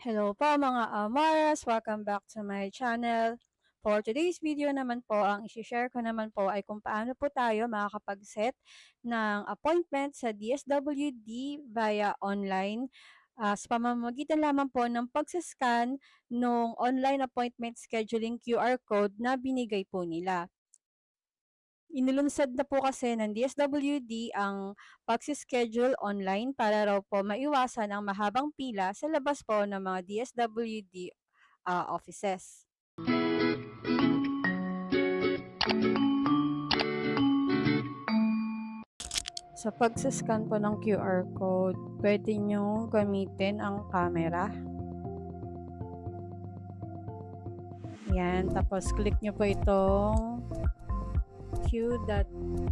Hello po mga Amaras! Welcome back to my channel. For today's video naman po, ang isi-share ko naman po ay kung paano po tayo makakapag-set ng appointment sa DSWD via online sa pamamagitan lamang po ng pagsascan ng online appointment scheduling QR code na binigay po nila. Inilunsad na po kasi ng DSWD ang pagsi-schedule online para raw po maiwasan ang mahabang pila sa labas po ng mga DSWD offices. Sa pagsiscan po ng QR code, pwede nyo gamitin ang camera. Yan, tapos click nyo po itong q.meqr.com.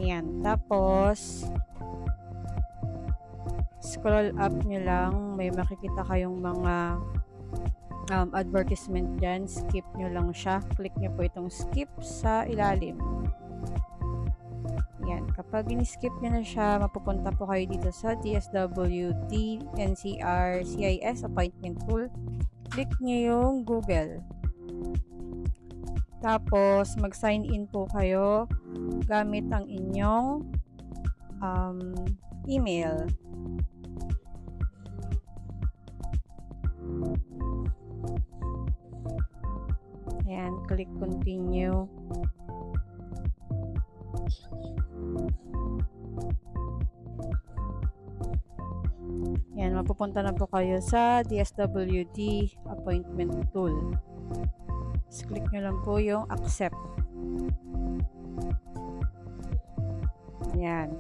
Yan, tapos scroll up nyo lang, may makikita kayong mga advertisement dyan, skip nyo lang siya, click nyo po itong skip sa ilalim. Yan, kapag in-skip nyo na siya, mapupunta po kayo dito sa DSWD NCR CIS appointment tool. Click nyo yung Google. Tapos, mag-sign in po kayo gamit ang inyong email. Ayan, click continue. Yan, mapupunta na po kayo sa DSWD appointment tool. Just click nyo lang po yung accept. Yan.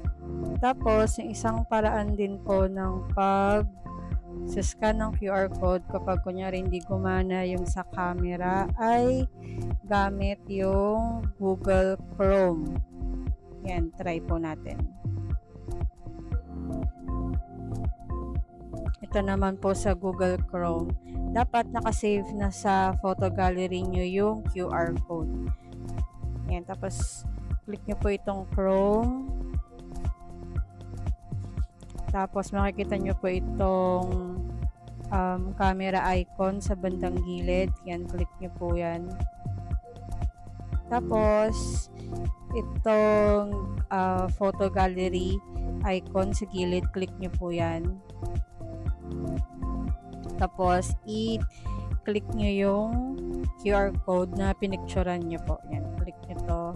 Tapos, yung isang paraan din po ng pag-scan ng QR code kapag kunyari hindi gumana yung sa camera ay gamit yung Google Chrome. Yan, try po natin. Ito naman po sa Google Chrome. Dapat nakasave na sa photo gallery nyo yung QR code. Yan, tapos click nyo po itong Chrome. Tapos makikita nyo po itong camera icon sa bandang gilid. Yan, click nyo po yan. Tapos itong photo gallery icon sa gilid, click nyo po yan. Tapos, i-click nyo yung QR code na pinicturean nyo po. Yan, click nyo to.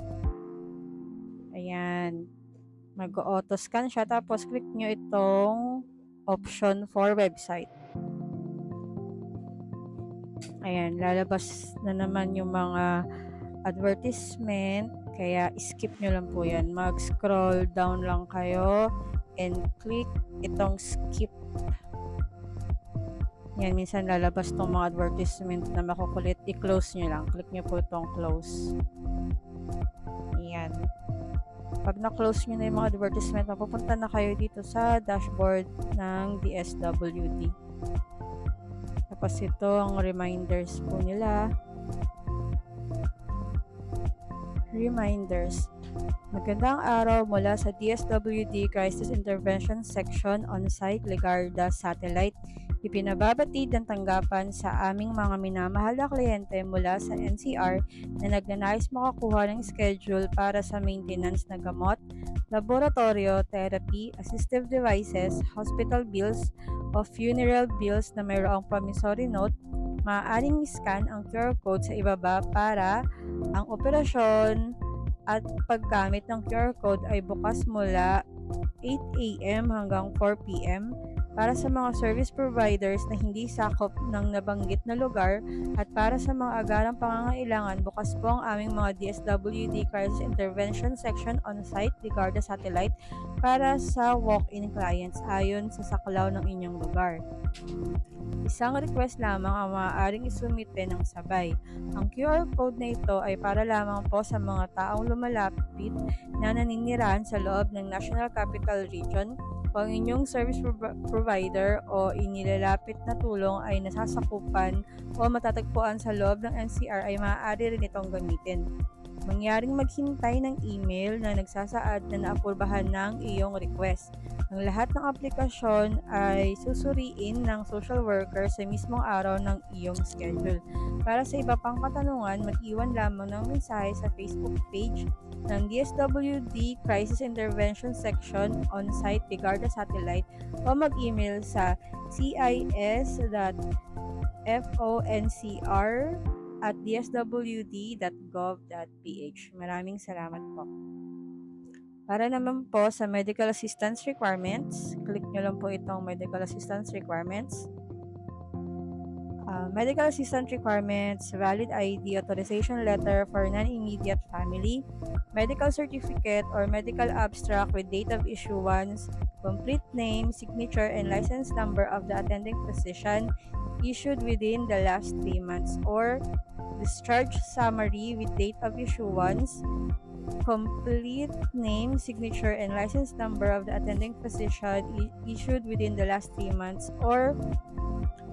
Ayan. Mag-auto scan siya. Tapos, click nyo itong option for website. Ayan, lalabas na naman yung mga advertisement. Kaya, skip nyo lang po yan. Mag-scroll down lang kayo and click itong skip. Yan, minsan lalabas tong mga advertisement na makukulit. I-close nyo lang. Click nyo po itong close. Yan. Pag na-close nyo na yung mga advertisement, mapupunta na kayo dito sa dashboard ng DSWD. Tapos ito ang reminders po nila. Reminders. Magandang araw mula sa DSWD Crisis Intervention Section on-site Legarda Satellite. Ipinababatid ang tanggapan sa aming mga minamahal na kliyente mula sa NCR na nagnanais makakuha ng schedule para sa maintenance na gamot, laboratorio, therapy, assistive devices, hospital bills, o funeral bills na mayroong promissory note. Maaaring scan ang QR code sa ibaba para ang operasyon at paggamit ng QR code ay bukas mula 8 AM hanggang 4 PM. Para sa mga service providers na hindi sakop ng nabanggit na lugar at para sa mga agarang pangangailangan, bukas po ang aming mga DSWD Crisis Intervention Section on-site Legarda Satellite para sa walk-in clients ayon sa saklaw ng inyong lugar. Isang request lamang ang maaaring isumite ng sabay. Ang QR code na ito ay para lamang po sa mga taong lumalapit na naninirahan sa loob ng National Capital Region. Kung inyong service provider o inilalapit na tulong ay nasasakupan o matatagpuan sa loob ng NCR ay maaari rin itong gamitin. mangyaring maghintay ng email na nagsasaad na naaprubahan ng iyong request. Ang lahat ng aplikasyon ay susuriin ng social worker sa mismong araw ng iyong schedule. Para sa iba pang katanungan, mag-iwan lamang ng mensahe sa Facebook page ng DSWD Crisis Intervention Section on-site Ligarda Satellite o mag-email sa cis.foncr@dswd.gov.ph. Maraming salamat po. Para naman po sa medical assistance requirements, click nyo lang po itong medical assistance requirements. Medical assistance requirements, valid ID authorization letter for non-immediate family, medical certificate or medical abstract with date of issuance, complete name, signature, and license number of the attending physician issued within the last 3 months, or discharge summary with date of issuance, complete name, signature, and license number of the attending physician issued within the last 3 months, or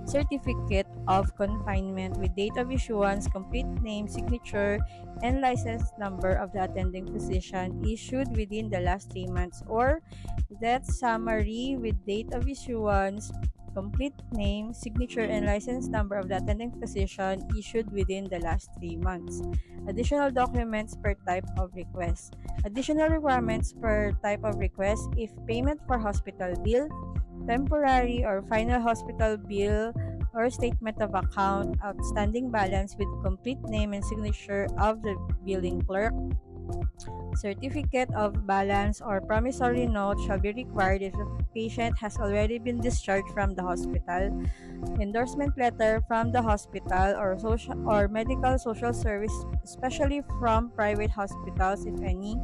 certificate of confinement with date of issuance, complete name, signature, and license number of the attending physician issued within the last 3 months, or death summary with date of issuance, complete name, signature, and license number of the attending physician issued within the last 3 months. Additional documents per type of request. Additional requirements per type of request: if payment for hospital bill, temporary or final hospital bill, or statement of account, outstanding balance with complete name and signature of the billing clerk. Certificate of balance or promissory note shall be required if the patient has already been discharged from the hospital. Endorsement letter from the hospital or medical social service, especially from private hospitals, if any.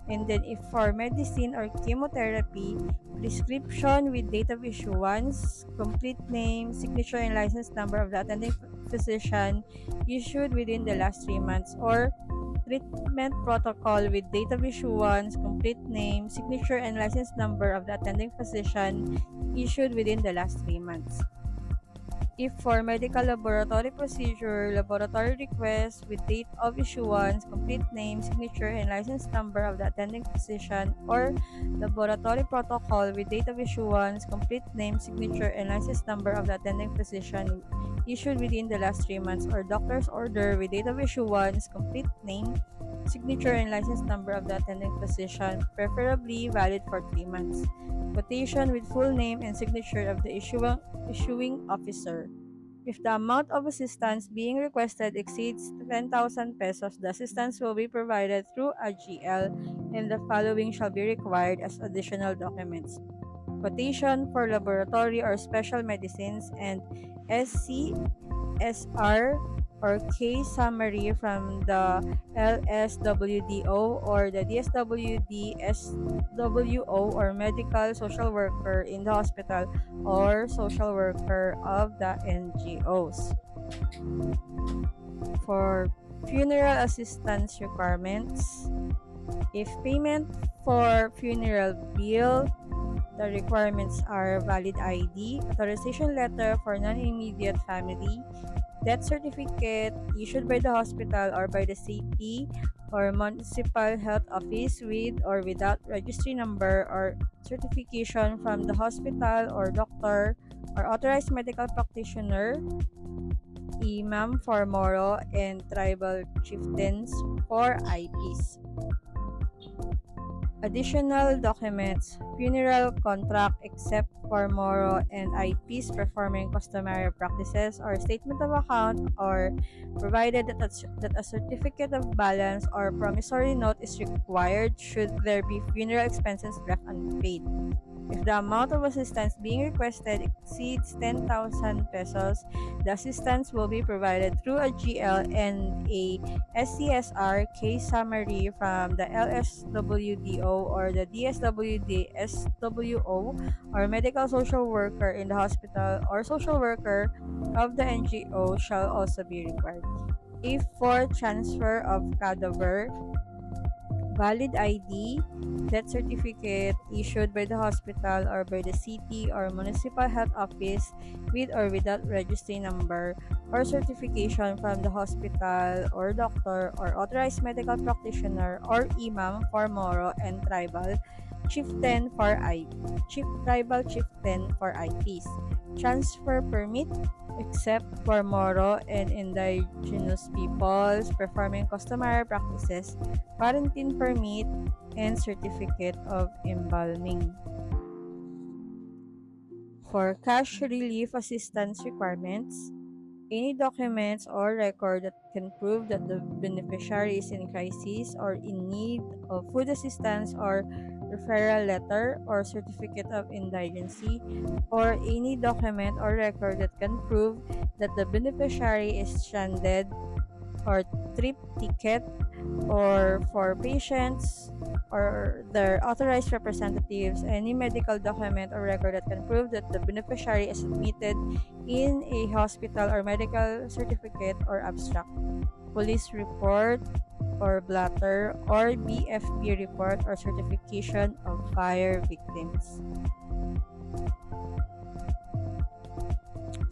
And then if for medicine or chemotherapy, prescription with date of issuance, complete name, signature, and license number of the attending physician issued within the last 3 months, or treatment protocol with date of issuance, complete name, signature, and license number of the attending physician issued within the last 3 months. If for medical laboratory procedure, laboratory request with date of issuance, complete name, signature, and license number of the attending physician, or laboratory protocol with date of issuance, complete name, signature, and license number of the attending physician issued within the last 3 months, or doctor's order with date of issuance, complete name, signature, and license number of the attending physician, preferably valid for 3 months. Quotation with full name and signature of the issuing officer. If the amount of assistance being requested exceeds 10,000 pesos, the assistance will be provided through a GL, and the following shall be required as additional documents: quotation for laboratory or special medicines, and SCSR or case summary from the LSWDO or the DSWD SWO or medical social worker in the hospital or social worker of the NGOs. For funeral assistance requirements, if payment for funeral bill, the requirements are valid ID, authorization letter for non-immediate family, death certificate issued by the hospital or by the city or municipal health office with or without registry number, or certification from the hospital or doctor or authorized medical practitioner, imam for Moro, and tribal chieftains for IPs. Additional documents: funeral contract except for Moro and IPs performing customary practices, or statement of account, or provided that a certificate of balance or promissory note is required should there be funeral expenses left unpaid. If the amount of assistance being requested exceeds 10,000 pesos, the assistance will be provided through a GL and a SCSR case summary from the LSWDO or the DSWD SWO or medical social worker in the hospital or social worker of the NGO shall also be required. If for transfer of cadaver, valid ID, death certificate issued by the hospital or by the city or municipal health office with or without registry number, or certification from the hospital or doctor or authorized medical practitioner or imam for Moro and tribal chieftain for IPs. Transfer permit except for Moro and indigenous peoples performing customary practices, quarantine permit, and certificate of embalming. For cash relief assistance requirements, any documents or record that can prove that the beneficiary is in crisis or in need of food assistance, or referral letter or certificate of indigency, or any document or record that can prove that the beneficiary is stranded, or trip ticket, or for patients or their authorized representatives, any medical document or record that can prove that the beneficiary is admitted in a hospital or medical certificate or abstract, police report or blotter, or BFP report or certification of fire victims.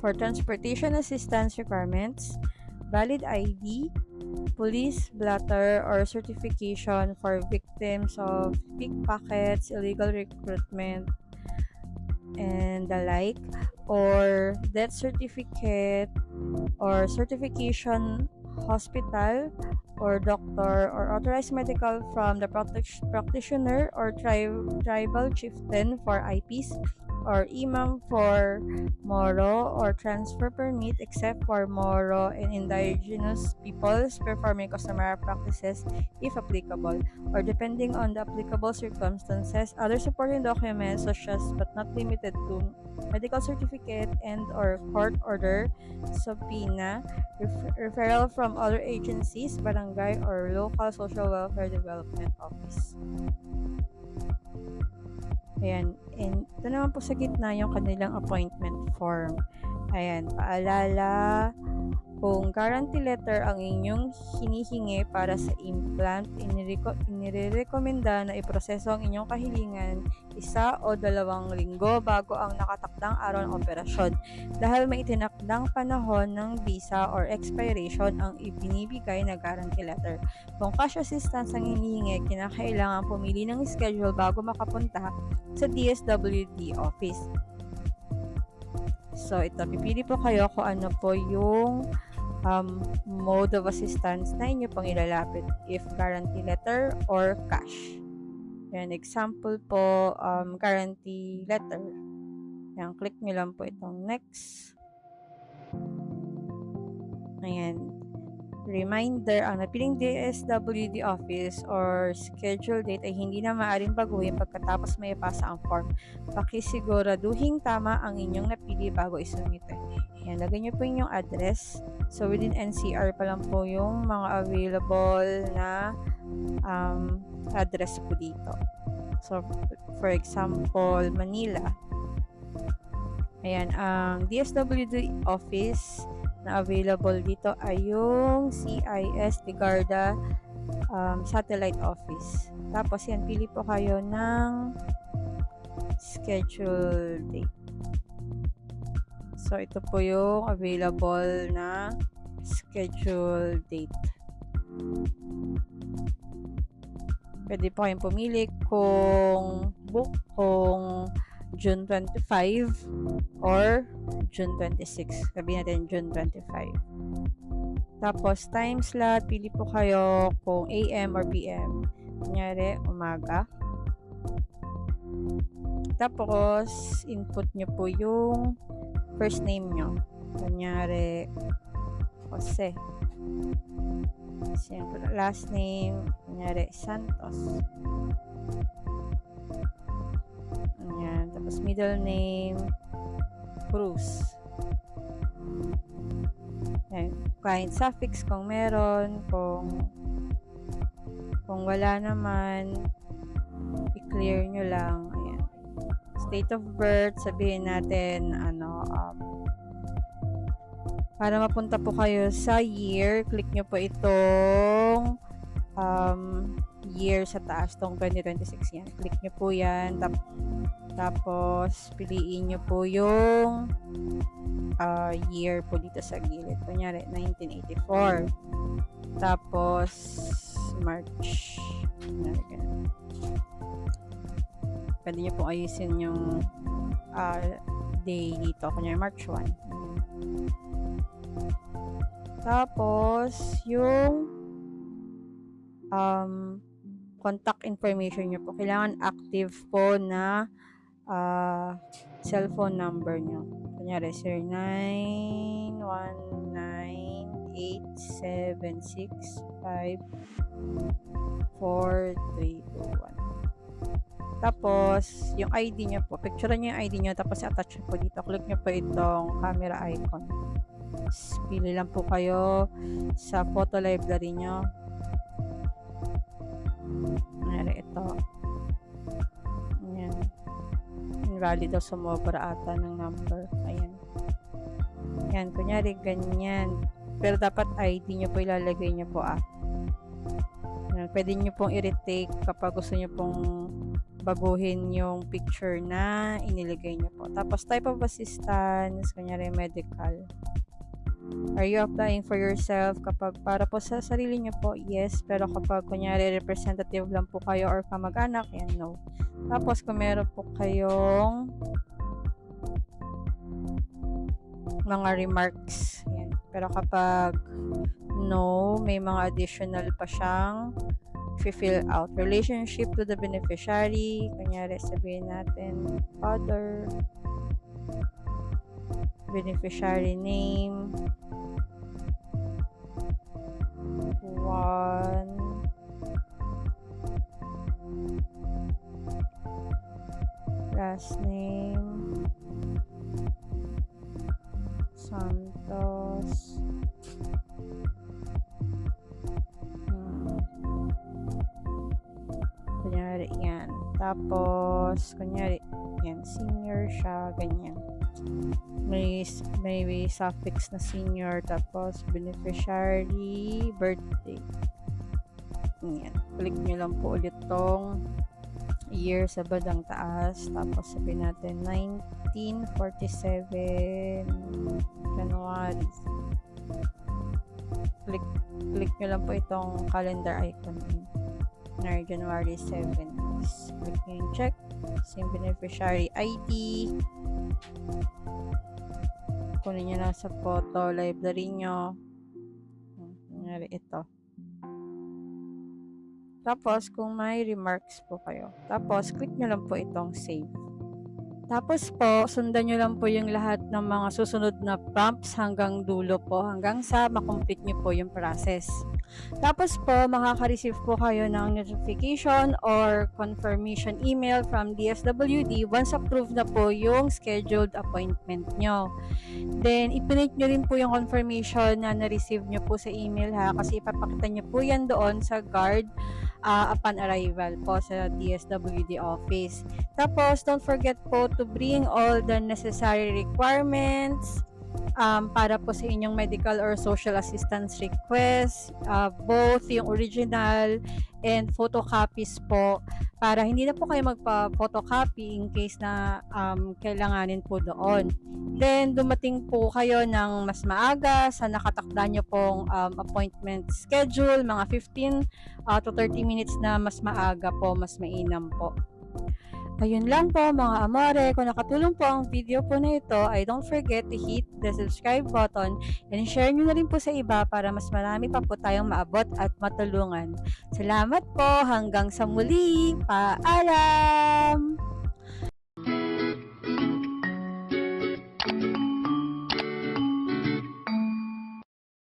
For transportation assistance requirements, valid ID, police blotter or certification for victims of pickpockets, illegal recruitment, and the like, or death certificate or certification hospital or doctor or authorized medical from the practitioner or tribal chieftain for IPs, or imam for Moro, or transfer permit except for Moro and indigenous peoples performing customary practices if applicable, or depending on the applicable circumstances, other supporting documents such as but not limited to medical certificate and or court order, subpoena, referral from other agencies, barangay or local social welfare development office. Ayan. And ito naman po sa gitna yung kanilang appointment form. Ayan. Paalala, kung guarantee letter ang inyong hinihingi para sa implant, inirekomenda na iproseso ang inyong kahilingan 1 o 2 linggo bago ang nakatakdang araw ng operasyon, dahil may itinakdang panahon ng visa or expiration ang ibinibigay na guarantee letter. Kung cash assistance ang hinihingi, kinakailangan pumili ng schedule bago makapunta sa DSWD office. So, ito, pipili po kayo kung ano po yung mode of assistance na inyo pang ilalapit, if guarantee letter or cash. Yan, example po, guarantee letter. Yan, click nyo lang po itong next. Ayan. Reminder, ang napiling DSWD office or schedule date ay hindi na maaaring baguhin pagkatapos may ipasa ang form. Pakisiguraduhing tama ang inyong napili bago isumite. Yan, lagay nyo po inyong address. So, within NCR pa lang po yung mga available na address po dito. So, for example, Manila. Ayan, ang DSWD office na available dito ay yung CIS Ligarda Satellite Office. Tapos yan, pili po kayo ng schedule date. So, ito po yung available na schedule date. Pwede po kayong pumili kung June 25 or June 26. Sabihin natin June 25. Tapos, time slot, pili po kayo kung AM or PM. Kunyari, umaga. Tapos, input nyo po yung first name nyo. Kunyari, Jose. Last name, kunyari, Santos. Ayan. Tapos, middle name, Cruz. Ayan. Kahit suffix kung meron, kung wala naman, i-clear nyo lang. Ayan. State of birth, sabihin natin, para mapunta po kayo sa year, click nyo po itong year sa taas, tong 2026 yan. Click nyo po yan. Tapos, piliin nyo po yung year po dito sa gilid. Kunyari, 1984. Tapos, March. Kunyari, ganun. Pwede nyo pong ayusin yung day dito. Kunyari, March 1. Tapos, yung contact information nyo po. Kailangan active po na cellphone number nyo. Kunyari, 0918-765-4321. Tapos, yung ID nyo po. Picturean nyo yung ID nyo, tapos attach nyo po dito. Click nyo po itong camera icon. Pili lang po kayo sa photo library nyo. Kunyari, ito. Ayan. Invalid daw, sumobra ata ng number. Ayan. Ayan, kunyari, ganyan. Pero dapat ID nyo po ilalagay nyo po Ayan. Pwede nyo pong i-retake kapag gusto nyo pong baguhin yung picture na inilagay nyo po. Tapos, type of assistance, kunyari, medical. Are you applying for yourself? Kapag para po sa sarili nyo po, yes. Pero kapag, kunyari, representative lang po kayo or kamag-anak, yan, no. Tapos, kung meron po kayong mga remarks, yan. Pero kapag no, may mga additional pa siyang fill out. Relationship to the beneficiary. Kunyari, sabihin natin, father, beneficiary name, 1, last name, Santos, kunyari yan. Tapos, kunyari, yan, senior siya, ganyan. May suffix na senior, tapos beneficiary, birthday. Yan. Click nyo lang po ulit tong year sa bandang taas. Tapos sabihin natin 1947 January. Click nyo lang po itong calendar icon. January 7. Click nyo yung check. Same beneficiary ID. Kunin nyo lang sa photo library nyo. Nangyari ito. Tapos, kung may remarks po kayo. Tapos, click nyo lang po itong save. Tapos po, sundan nyo lang po yung lahat ng mga susunod na prompts hanggang dulo po, hanggang sa makomplete nyo po yung process. Tapos po, makaka-receive po kayo ng notification or confirmation email from DSWD once approved na po yung scheduled appointment nyo. Then, ipinit nyo rin po yung confirmation na na-receive nyo po sa email ha, kasi ipapakita nyo po yan doon sa guard upon arrival po sa DSWD office. Tapos, don't forget po to bring all the necessary requirements para po sa inyong medical or social assistance request, both yung original and photocopies po, para hindi na po kayo magpa-photocopy in case na kailanganin po doon. Then, dumating po kayo ng mas maaga sa nakatakda nyo pong appointment schedule, mga 15 to 30 minutes na mas maaga po, mas mainam po. Ayun lang po mga amore, kung nakatulong po ang video po na ito, ay don't forget to hit the subscribe button and share nyo na rin po sa iba para mas marami pa po tayong maabot at matulungan. Salamat po, hanggang sa muli, paalam!